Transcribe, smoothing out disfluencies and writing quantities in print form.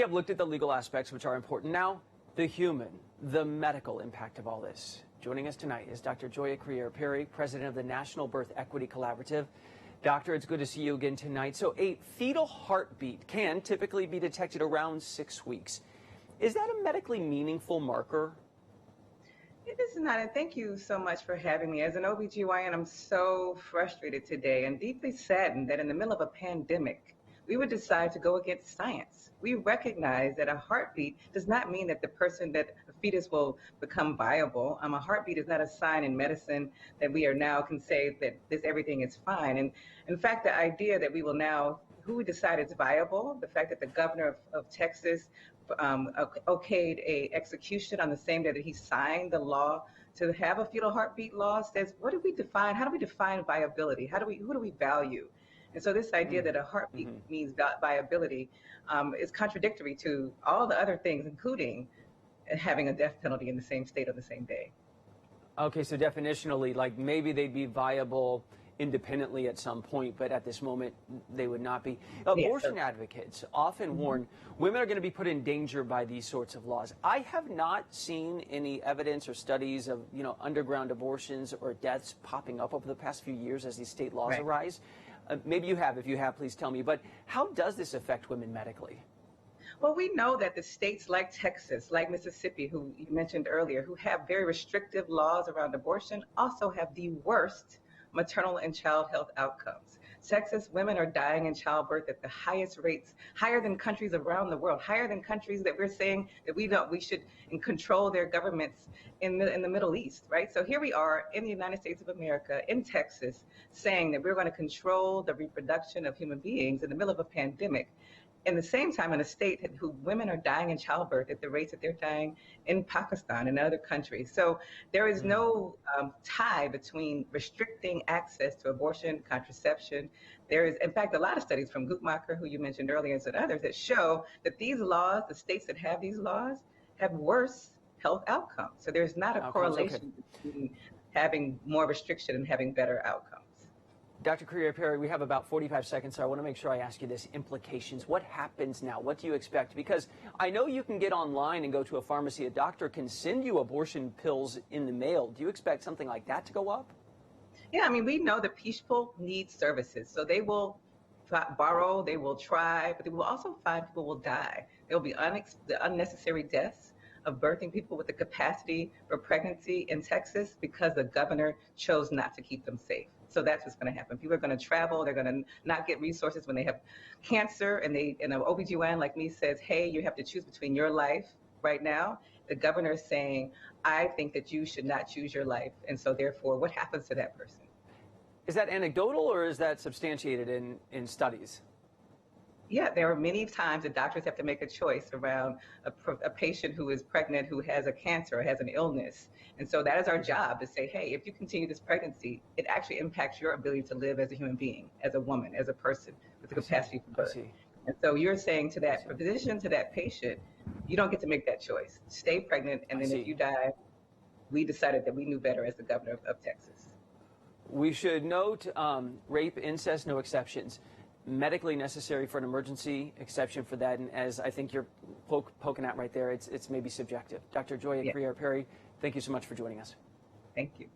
We have looked at the legal aspects, which are important. Now, the human, the medical impact of all this. Joining us tonight is Dr. Joia Crear Perry, president of the National Birth Equity Collaborative. Doctor, it's good to see you again tonight. So a fetal heartbeat can typically be detected around 6 weeks. Is that a medically meaningful marker? It is not, and thank you so much for having me. As an OBGYN, I'm so frustrated today and deeply saddened that in the middle of a pandemic, we would decide to go against science. We recognize that a heartbeat does not mean that the fetus will become viable. A heartbeat is not a sign in medicine that we are now can say that everything is fine. And in fact, the idea that we will now, who we decide is viable, the fact that the governor of Texas okayed a execution on the same day that he signed the law to have a fetal heartbeat law says, what do we define? How do we define viability? Who do we value? And so this idea that a heartbeat means viability is contradictory to all the other things, including having a death penalty in the same state on the same day. Okay, so definitionally, like maybe they'd be viable independently at some point, but at this moment they would not be. Abortion advocates often warn women are going to be put in danger by these sorts of laws. I have not seen any evidence or studies of, underground abortions or deaths popping up over the past few years as these state laws arise. Maybe you have. If you have, please tell me. But how does this affect women medically? Well, we know that the states like Texas, like Mississippi, who you mentioned earlier, who have very restrictive laws around abortion, also have the worst maternal and child health outcomes. Texas women are dying in childbirth at the highest rates, higher than countries around the world, higher than countries that we're saying that we should control their governments in the Middle East, right? So here we are in the United States of America, in Texas, saying that we're going to control the reproduction of human beings in the middle of a pandemic. In the same time, in a state who women are dying in childbirth at the rates that they're dying in Pakistan and other countries. So there is no tie between restricting access to abortion, contraception. There is, in fact, a lot of studies from Guttmacher, who you mentioned earlier, and others that show that these laws, the states that have these laws, have worse health outcomes. So there's not a correlation between having more restriction and having better outcomes. Dr. Crear Perry, we have about 45 seconds, so I want to make sure I ask you this. Implications. What happens now? What do you expect? Because I know you can get online and go to a pharmacy. A doctor can send you abortion pills in the mail. Do you expect something like that to go up? Yeah, we know that people need services. So they will borrow, they will try, but they will also find people will die. There will be the unnecessary deaths of birthing people with the capacity for pregnancy in Texas because the governor chose not to keep them safe. So that's what's going to happen. People are going to travel. They're going to not get resources when they have cancer. And an OBGYN like me says, hey, you have to choose between your life right now. The governor is saying, I think that you should not choose your life. And so therefore, what happens to that person? Is that anecdotal or is that substantiated in studies? Yeah, there are many times that doctors have to make a choice around a patient who is pregnant, who has a cancer or has an illness. And so that is our job to say, hey, if you continue this pregnancy, it actually impacts your ability to live as a human being, as a woman, as a person with the capacity for birth. And so you're saying to that physician, to that patient, you don't get to make that choice. Stay pregnant, and then if you die, we decided that we knew better as the governor of Texas. We should note rape, incest, no exceptions. Medically necessary for an emergency, exception for that, and as I think you're poking at right there, it's maybe subjective. Dr. Joia Crear Perry, thank you so much for joining us. Thank you.